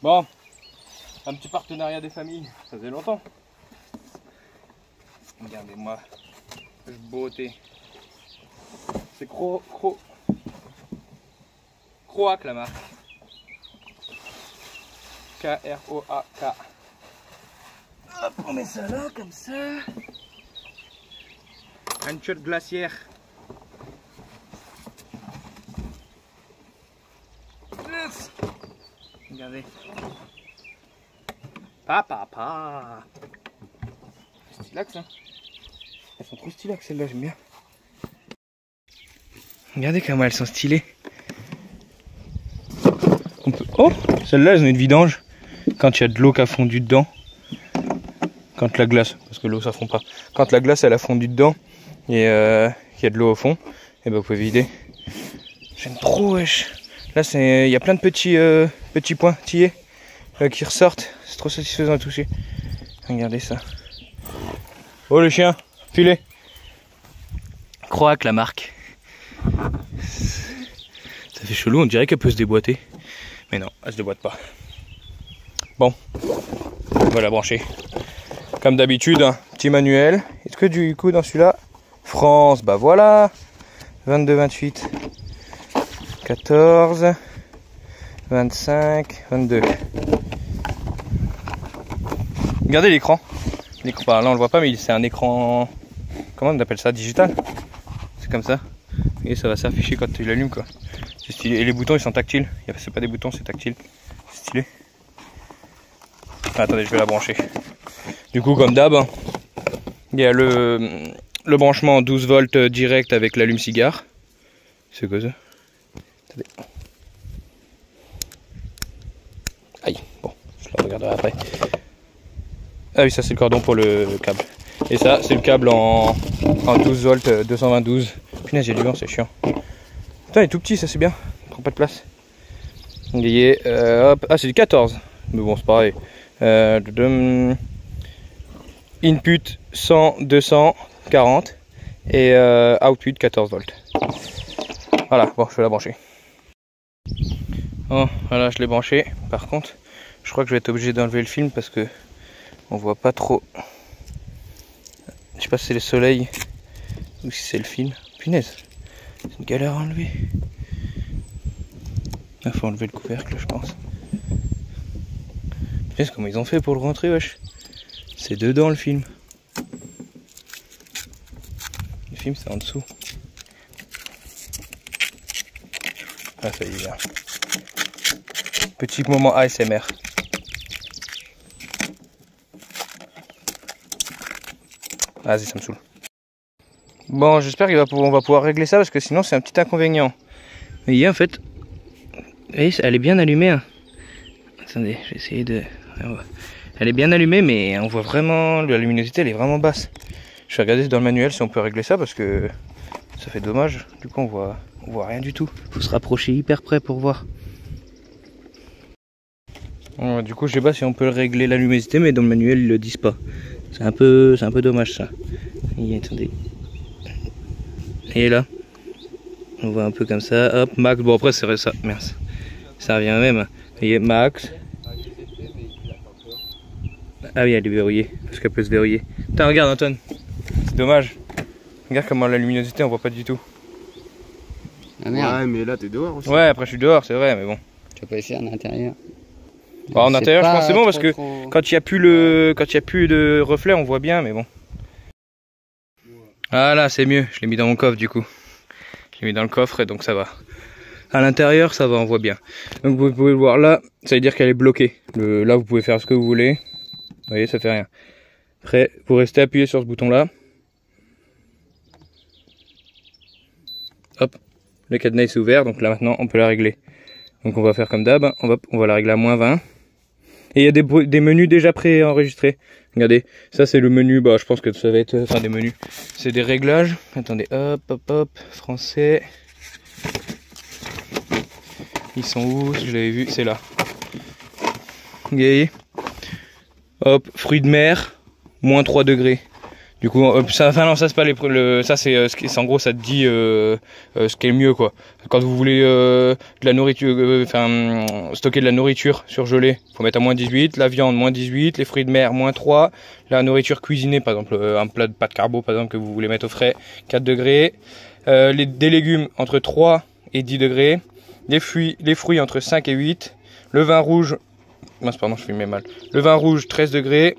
Bon, un petit partenariat des familles, ça faisait longtemps. Regardez-moi, cette beauté. C'est Croac la marque. K-R-O-A-K. Hop, on met ça là, comme ça. Une chute glaciaire. Yes. Regardez. Papa. Stylax, hein. Elles sont trop stylax celles-là, j'aime bien. Regardez comment elles sont stylées. Oh, celles-là, elles ont une vidange. Quand il y a de l'eau qui a fondu dedans. Quand la glace, parce que l'eau ça fond pas. Quand la glace elle a fondu dedans et qu'il y a de l'eau au fond, et ben vous pouvez vider. J'aime trop, wesh. Là, il y a plein de petits pointillés qui ressortent. C'est trop satisfaisant à toucher. Regardez ça. Oh le chien, filez. Croac la marque. Ça fait chelou, on dirait qu'elle peut se déboîter. Mais non, elle se déboîte pas. Bon, on va la brancher. Comme d'habitude, un petit manuel. Est-ce que du coup dans celui-là, France, bah voilà. 22, 28, 14, 25, 22. Regardez l'écran. Bah, là on le voit pas, mais c'est un écran, comment on appelle ça, digital. C'est comme ça. Et ça va s'afficher quand tu l'allumes quoi. C'est stylé. Et les boutons ils sont tactiles. C'est pas des boutons, c'est tactile. C'est stylé. Ah, attendez, je vais la brancher. Du coup, comme d'hab, il y a le branchement 12 volts direct avec l'allume-cigare. C'est quoi ça? Attendez. Aïe, bon, je la regarderai après. Ah oui, ça c'est le cordon pour le câble. Et ça, c'est le câble en 12 volts 222. Punaise, il y a du vent, c'est chiant. Putain, il est tout petit, ça c'est bien. Il prend pas de place. Hop. Ah, c'est du 14. Mais bon, c'est pareil. Input 100, 200, 40 et output 14 volts. Voilà, bon, je vais la brancher. Oh, voilà, je l'ai branché. Par contre, je crois que je vais être obligé d'enlever le film parce que on voit pas trop. Je sais pas si c'est le soleil ou si c'est le film. Punaise, c'est une galère à enlever. Il faut enlever le couvercle, je pense. Punaise, comment ils ont fait pour le rentrer, wesh. C'est dedans le film. Le film c'est en dessous. Ah ça y est bien. Petit moment ASMR. Vas-y, ça me saoule. Bon, j'espère qu'on va pouvoir régler ça parce que sinon c'est un petit inconvénient. Vous voyez en fait, vous voyez, elle est bien allumée. Hein. Attendez, je vais essayer de... Elle est bien allumée mais on voit vraiment, la luminosité elle est vraiment basse. Je vais regarder dans le manuel si on peut régler ça parce que ça fait dommage. Du coup on voit rien du tout. Faut se rapprocher hyper près pour voir. Bon, du coup je sais pas si on peut régler la luminosité mais dans le manuel ils le disent pas. C'est un peu dommage ça. Et attendez. Et là, on voit un peu comme ça. Hop, max. Bon après c'est ça. Merci. Ça revient même. Vous voyez, max. Ah oui, elle est verrouillée. Parce qu'elle peut se verrouiller. Putain, regarde Anton. C'est dommage. Regarde comment la luminosité on voit pas du tout. Ah merde. Ouais, mais là t'es dehors aussi. Ouais, après je suis dehors, c'est vrai, mais bon. Tu vas pas essayer en intérieur. Bon, en intérieur, je pense que c'est bon parce que quand il n'y a plus de reflet, on voit bien, mais bon. Ah là, c'est mieux. Je l'ai mis dans mon coffre du coup. Je l'ai mis dans le coffre et donc ça va. À l'intérieur, ça va, on voit bien. Donc vous pouvez le voir là, ça veut dire qu'elle est bloquée. Là, vous pouvez faire ce que vous voulez. Vous voyez, ça fait rien. Après, vous restez appuyé sur ce bouton là. Hop, le cadenas est ouvert, donc là maintenant on peut la régler. Donc on va faire comme d'hab, on va la régler à -20. Et il y a des menus déjà préenregistrés. Regardez, ça c'est le menu, bah je pense que ça va être, enfin des menus. C'est des réglages. Attendez, hop, français. Ils sont où? Je l'avais vu, c'est là. Vous voyez? Hop, fruits de mer, -3 degrés. Du coup, ça, enfin non, ça c'est pas ça c'est en gros ça te dit ce qui est le mieux quoi. Quand vous voulez de la nourriture, stocker de la nourriture surgelée, faut mettre à moins 18, la viande moins 18, les fruits de mer moins 3, la nourriture cuisinée, par exemple un plat de pâte carbo par exemple que vous voulez mettre au frais, 4 degrés, des légumes entre 3 et 10 degrés, les fruits entre 5 et 8, le vin rouge, mince pardon je filmais mal, le vin rouge 13 degrés.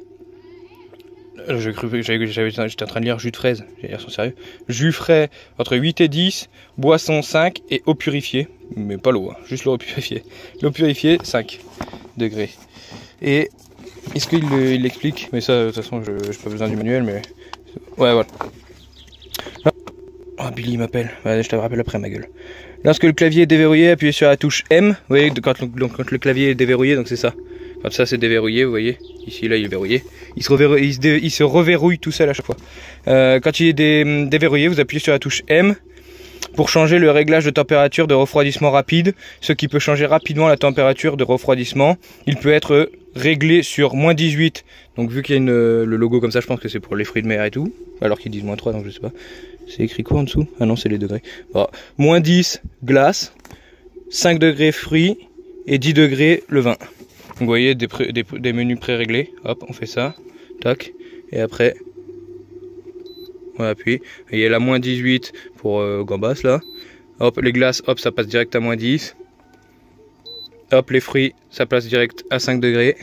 J'étais en train de lire jus de fraise, j'ai l'air sans sérieux. Jus frais entre 8 et 10, boisson 5 et eau purifiée, mais pas l'eau, hein, juste l'eau purifiée. L'eau purifiée 5 degrés. Et est-ce qu'il l'explique? Mais ça, de toute façon, je n'ai pas besoin du manuel, mais ouais, voilà. Oh, Billy m'appelle, ouais, je te rappelle après ma gueule. Lorsque le clavier est déverrouillé, appuyez sur la touche M. Vous voyez, quand le clavier est déverrouillé, donc c'est ça. Quand ça c'est déverrouillé, vous voyez, ici là il est verrouillé, il se reverrouille tout seul à chaque fois. Quand il est déverrouillé, vous appuyez sur la touche M pour changer le réglage de température de refroidissement rapide, ce qui peut changer rapidement la température de refroidissement. Il peut être réglé sur moins 18, donc vu qu'il y a le logo comme ça, je pense que c'est pour les fruits de mer et tout, alors qu'ils disent moins 3, donc je sais pas. C'est écrit quoi en dessous? Ah non, c'est les degrés. Bon. Moins 10, glace, 5 degrés fruits et 10 degrés le vin. Vous voyez des menus pré-réglés, hop, on fait ça, tac, et après, on appuie, et il y a la moins 18 pour gambas là, hop, les glaces, hop, ça passe direct à moins 10, hop, les fruits, ça passe direct à 5 degrés,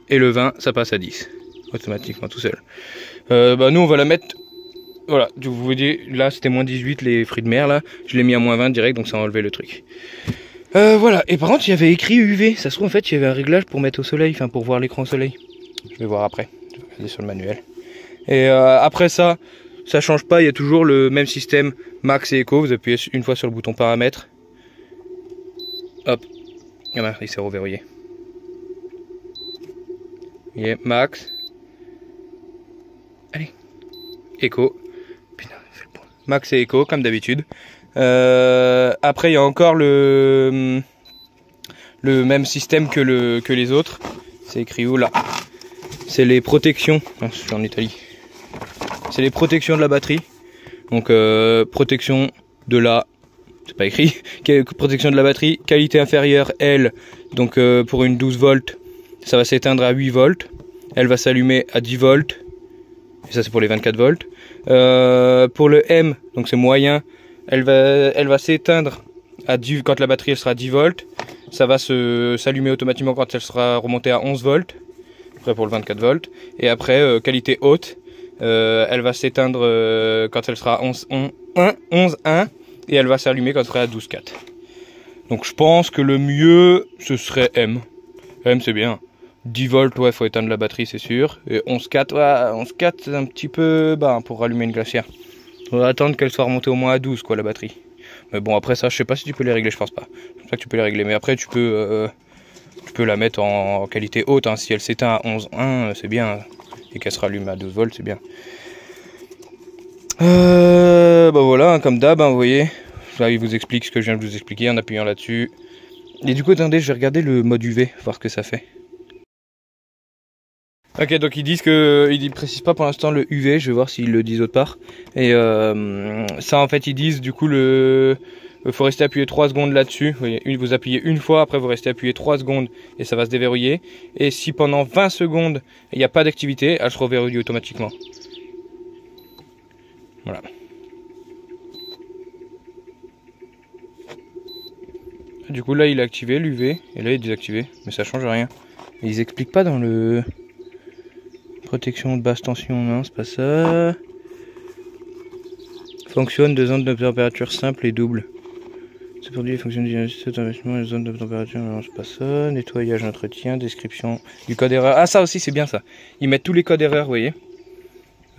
et le vin, ça passe à 10, automatiquement, tout seul. Nous, on va la mettre, voilà, vous voyez, là, c'était moins 18, les fruits de mer, là, je l'ai mis à moins 20 direct, donc ça a enlevé le truc. Voilà, et par contre il y avait écrit UV, ça se trouve en fait il y avait un réglage pour mettre au soleil, enfin pour voir l'écran au soleil. Je vais voir après, je vais regarder sur le manuel. Et après ça change pas, il y a toujours le même système max et éco, vous appuyez une fois sur le bouton paramètres. Hop, ah ben, il s'est reverrouillé. Il est max. Allez, éco. Putain, c'est le point. Max et éco comme d'habitude. Après il y a encore le même système que les autres. C'est écrit où là? C'est les protections. Ah, je suis en Italie. C'est les protections de la batterie. Donc protection de la, c'est pas écrit, protection de la batterie, qualité inférieure L, donc pour une 12 volts, ça va s'éteindre à 8 volts. Elle va s'allumer à 10 volts. Et ça c'est pour les 24 volts. Pour le M, donc c'est moyen. Elle va s'éteindre à 10, quand la batterie elle sera à 10 volts. Ça va s'allumer automatiquement quand elle sera remontée à 11 volts. Après pour le 24 volts. Et après, qualité haute, elle va s'éteindre quand elle sera à 11.1 et elle va s'allumer quand elle sera à 12.4. Donc je pense que le mieux, ce serait M. M c'est bien. 10 volts, ouais, faut éteindre la batterie, c'est sûr. Et 11.4, ouais, 11.4 c'est un petit peu bas pour rallumer une glacière. On va attendre qu'elle soit remontée au moins à 12 quoi la batterie. Mais bon après ça je sais pas si tu peux les régler, je pense pas. Je sais pas que tu peux les régler, mais après tu peux la mettre en qualité haute, hein. Si elle s'éteint à 11.1 c'est bien. Et qu'elle se rallume à 12 volts c'est bien. Voilà, hein, comme d'hab, hein, vous voyez. Là il vous explique ce que je viens de vous expliquer en appuyant là-dessus. Et du coup attendez, je vais regarder le mode UV, voir ce que ça fait. Ok, donc ils disent que ils précisent pas pour l'instant le UV, je vais voir s'ils le disent autre part. Et ça en fait ils disent du coup faut rester appuyé 3 secondes là-dessus. Vous appuyez une fois, après vous restez appuyé 3 secondes et ça va se déverrouiller. Et si pendant 20 secondes il n'y a pas d'activité, elle se reverrouille automatiquement. Voilà. Du coup là il est activé l'UV et là il est désactivé, mais ça change rien. Et ils expliquent pas dans le protection de basse tension, non c'est pas ça. Fonctionne de zones de température simple et double. Ce produit fonctionne automatiquement les zones de température, non c'est pas ça. Nettoyage, entretien, description du code erreur. Ah ça aussi c'est bien ça. Ils mettent tous les codes erreurs, vous voyez.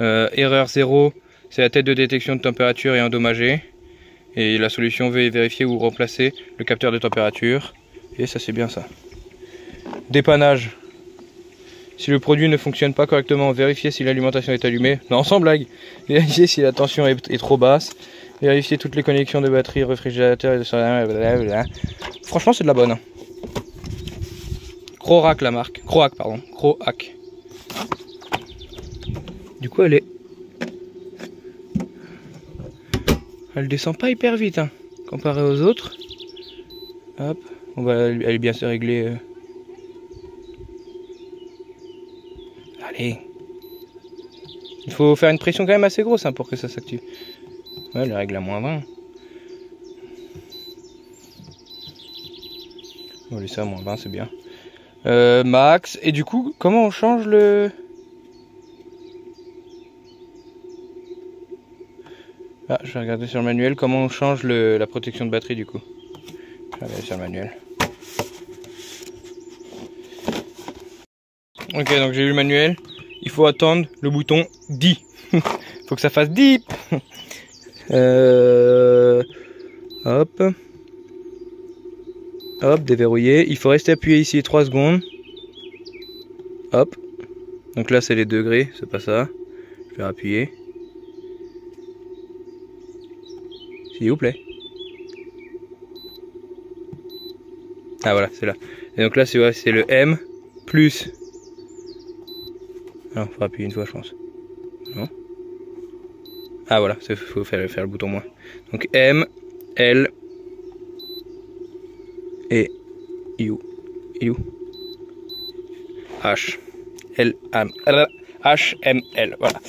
Erreur 0, c'est la tête de détection de température est endommagée. Et la solution veut vérifier ou remplacer le capteur de température. Et ça c'est bien ça. Dépannage. Si le produit ne fonctionne pas correctement, vérifiez si l'alimentation est allumée. Non, sans blague. Vérifiez si la tension est trop basse. Vérifiez toutes les connexions de batterie, réfrigérateur et de blablabla. Franchement, c'est de la bonne. Croac la marque. Croac, pardon. Croac. Du coup, elle est Elle descend pas hyper vite, hein, comparé aux autres. Hop, elle est bien se régler. Allez. Il faut faire une pression quand même assez grosse hein, pour que ça s'active. Ouais, elle règle à -20. On va laisser à -20, c'est bien. Max. Et du coup, comment on change le... Ah, je vais regarder sur le manuel comment on change la protection de batterie du coup. Je vais regarder sur le manuel. Ok, donc j'ai eu le manuel. Il faut attendre le bouton DI. Faut que ça fasse DIP. Hop. Hop, déverrouiller. Il faut rester appuyé ici 3 secondes. Hop. Donc là c'est les degrés, c'est pas ça. Je vais appuyer. S'il vous plaît. Ah voilà, c'est là. Et donc là c'est le M plus. Non, faut appuyer une fois je pense. Non. Ah voilà, il faut faire le bouton moins. Donc M, L et U. H. L, M, H, M, L. Voilà.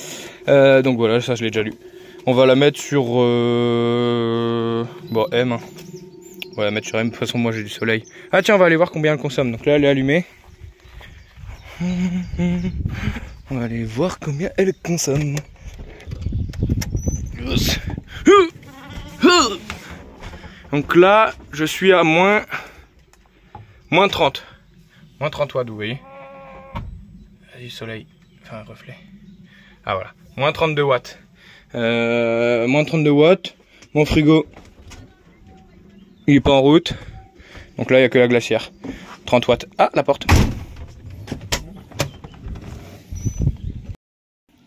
Donc voilà, ça je l'ai déjà lu. On va la mettre sur bon, M. Hein. On va la mettre sur M. De toute façon, moi j'ai du soleil. Ah tiens, on va aller voir combien elle consomme. Donc là, elle est allumée. On va aller voir combien elle consomme. Donc là, je suis à moins 30. Moins 30 watts, vous voyez. Du soleil, enfin un reflet. Ah voilà, moins 32 watts. Moins 32 watts. Mon frigo, il est pas en route. Donc là, il n'y a que la glacière. 30 watts. Ah, la porte.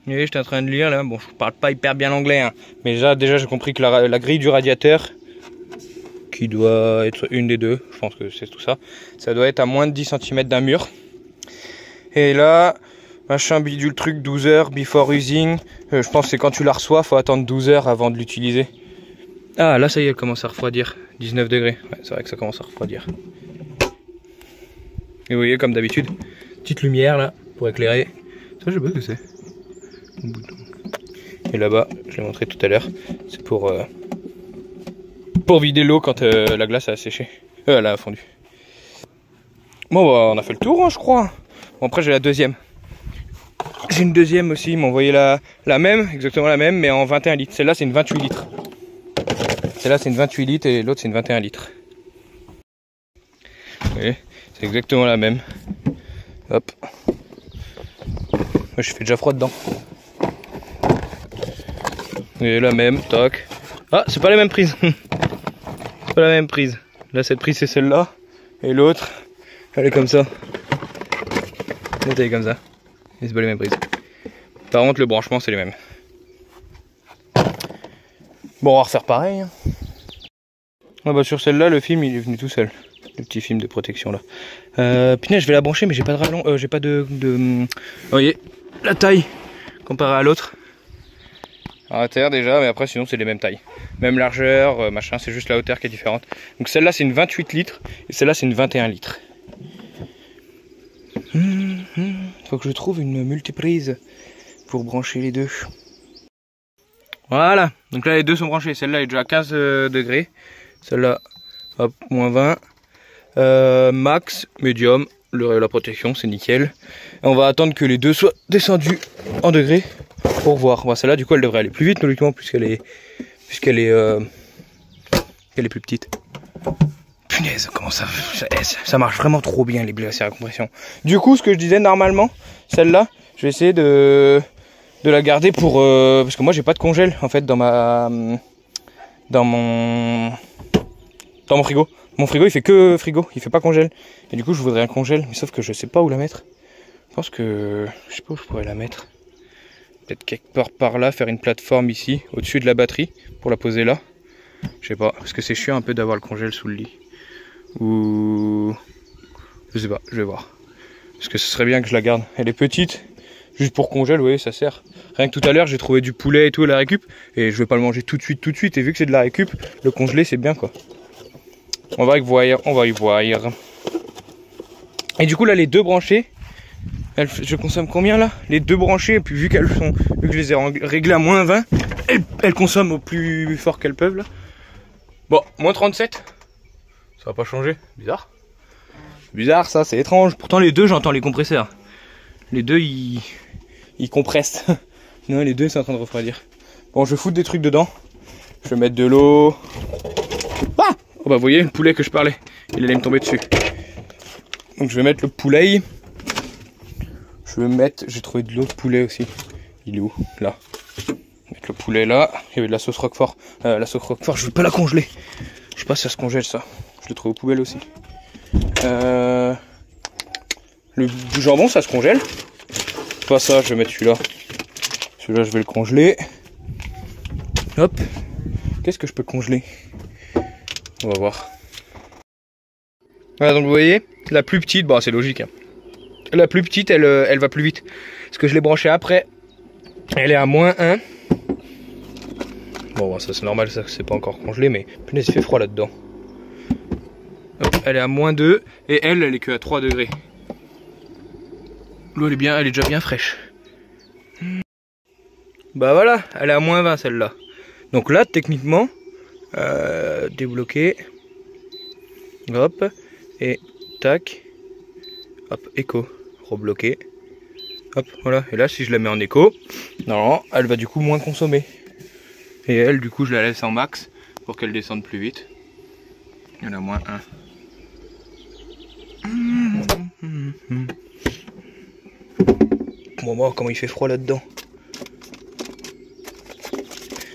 Et j'étais en train de lire là, bon je parle pas hyper bien l'anglais hein, mais déjà j'ai compris que la grille du radiateur, qui doit être une des deux, je pense que c'est tout ça, ça doit être à moins de 10 cm d'un mur. Et là, machin bidule truc 12 heures before using, je pense que c'est quand tu la reçois, faut attendre 12 heures avant de l'utiliser. Ah là ça y est, elle commence à refroidir, 19 degrés, ouais, c'est vrai que ça commence à refroidir. Et vous voyez comme d'habitude, petite lumière là, pour éclairer, ça je sais pas ce que c'est. Et là-bas, je l'ai montré tout à l'heure, c'est pour vider l'eau quand la glace a séché. Elle a fondu. Bon, bah, on a fait le tour, hein, je crois. Bon, après, j'ai la deuxième. J'ai une deuxième aussi, ils m'ont envoyé la même, exactement la même, mais en 21 litres. Celle-là, c'est une 28 litres. Celle-là, c'est une 28 litres et l'autre, c'est une 21 litres. Vous voyez, c'est exactement la même. Hop. Moi, je fais déjà froid dedans. Et la même, toc. Ah, c'est pas la même prise. C'est pas la même prise. Là, cette prise, c'est celle-là. Et l'autre, elle est comme ça. L'autre, elle est comme ça. Et c'est pas les mêmes prises. Par contre, le branchement, c'est les mêmes. Bon, on va refaire pareil. Hein. Ah bah, sur celle-là, le film, il est venu tout seul. Le petit film de protection, là. Punaise, je vais la brancher, mais j'ai pas de rallonge. J'ai pas de... Vous voyez, la taille comparée à l'autre. À l'intérieur déjà, mais après sinon c'est les mêmes tailles. Même largeur, machin, c'est juste la hauteur qui est différente. Donc celle-là c'est une 28 litres et celle-là c'est une 21 litres. Faut que je trouve une multiprise pour brancher les deux. Voilà, donc là les deux sont branchés. Celle-là est déjà à 15 degrés. Celle-là, hop, moins 20. Max, médium, la protection c'est nickel. Et on va attendre que les deux soient descendus en degrés. Pour voir. Bon, celle-là, du coup, elle devrait aller plus vite, logiquement, puisqu'elle est plus petite. Punaise, comment ça marche vraiment trop bien, les glacières à compression. Du coup, ce que je disais, normalement, celle-là, je vais essayer de la garder pour... parce que moi, j'ai pas de congèle, en fait, dans mon frigo. Mon frigo, il fait que frigo, il fait pas congèle. Et du coup, je voudrais un congèle, mais sauf que je sais pas où la mettre. Je pense que... je sais pas où je pourrais la mettre. Peut-être quelque part par là, faire une plateforme ici, au-dessus de la batterie, pour la poser là. Je sais pas, parce que c'est chiant un peu d'avoir le congèle sous le lit. Ou... je sais pas, je vais voir. Parce que ce serait bien que je la garde. Elle est petite, juste pour congèle, vous voyez, ça sert. Rien que tout à l'heure, j'ai trouvé du poulet et tout à la récup. Et je vais pas le manger tout de suite. Et vu que c'est de la récup, le congelé, c'est bien, quoi. On va y voir. Et du coup, là, les deux branchées, je consomme combien, là? Les deux branchées, et puis vu que je les ai réglées à moins 20, elles consomment au plus fort qu'elles peuvent, là. Bon, moins 37. Ça va pas changer. Bizarre. Bizarre, ça, c'est étrange. Pourtant, les deux, j'entends les compresseurs. Les deux, ils compressent. Non, les deux, ils sont en train de refroidir. Bon, je vais foutre des trucs dedans. Je vais mettre de l'eau. Ah! Oh bah, vous voyez, le poulet que je parlais. Il allait me tomber dessus. Donc, je vais mettre le poulet. J'ai trouvé de l'eau de poulet aussi. Il est où? Là. Mettre le poulet là. Il y avait de la sauce roquefort. La sauce roquefort, je vais pas la congeler. Je sais pas si ça se congèle, ça. Je l'ai trouvé aux poubelles aussi. Le jambon, ça se congèle. Pas ça, je vais mettre celui-là. Celui-là, je vais le congeler. Hop. Qu'est-ce que je peux congeler? On va voir. Voilà, donc vous voyez, la plus petite, bon, c'est logique. Hein. La plus petite, elle va plus vite. Parce que je l'ai branchée après. Elle est à moins 1. Bon, ça c'est normal, ça c'est pas encore congelé, mais punaise, il fait froid là-dedans. Elle est à moins 2 et elle est que à 3 degrés. L'eau elle est déjà bien fraîche. Bah voilà, elle est à moins 20 celle-là. Donc là, techniquement, débloquer. Hop, et tac. Hop, écho, rebloquer. Hop, voilà. Et là, si je la mets en écho, non, elle va du coup moins consommer. Et elle, du coup, je la laisse en max pour qu'elle descende plus vite. Elle a moins 1. Bon, comment il fait froid là-dedans.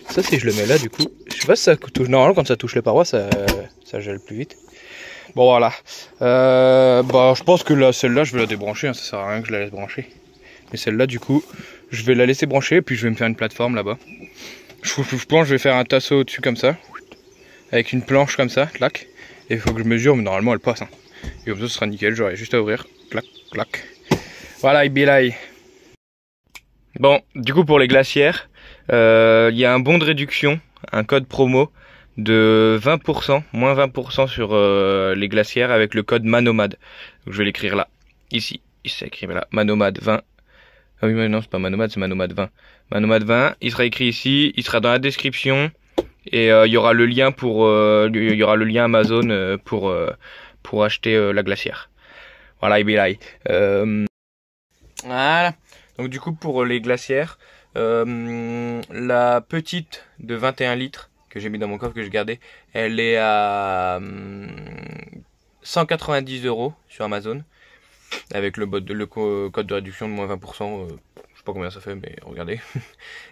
Ça, si je le mets là, du coup, je sais pas si ça touche. Normalement, quand ça touche les parois, ça gèle plus vite. Bon, voilà. Bah, je pense que là, celle-là, je vais la débrancher. Hein, ça sert à rien que je la laisse brancher. Mais celle-là, du coup, je vais la laisser brancher. Puis je vais me faire une plateforme là-bas. Je pense que je vais faire un tasseau au-dessus comme ça. Avec une planche comme ça, clac. Et il faut que je mesure, mais normalement, elle passe. Hein. Et comme ça, ce sera nickel. J'aurai juste à ouvrir. Clac, clac. Voilà, il bilaille. Bon, du coup, pour les glacières, il y a un bon de réduction, un code promo de 20%, moins 20% sur les glacières avec le code MANOMAD. Donc, je vais l'écrire là, ici, c'est écrit là, MANOMAD 20. Ah oui, mais non, c'est pas MANOMAD, c'est MANOMAD 20. MANOMAD 20, il sera écrit ici, il sera dans la description et il y aura le lien il y aura le lien Amazon pour acheter la glacière. Voilà, il bilaille. Voilà. Donc du coup pour les glacières, la petite de 21 litres que j'ai mis dans mon coffre que j'ai gardé, elle est à 190 € sur Amazon avec le code de réduction de moins 20%. Je sais pas combien ça fait, mais regardez.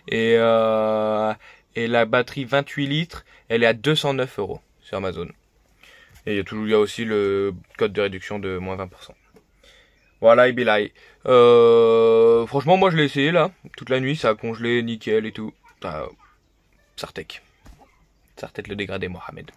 Et la batterie 28 litres, elle est à 209 € sur Amazon. Et il y a aussi le code de réduction de moins 20%. Voilà, Ibilai. Franchement, moi je l'ai essayé là, toute la nuit, ça a congelé nickel et tout. Sartek le dégradé, Mohamed.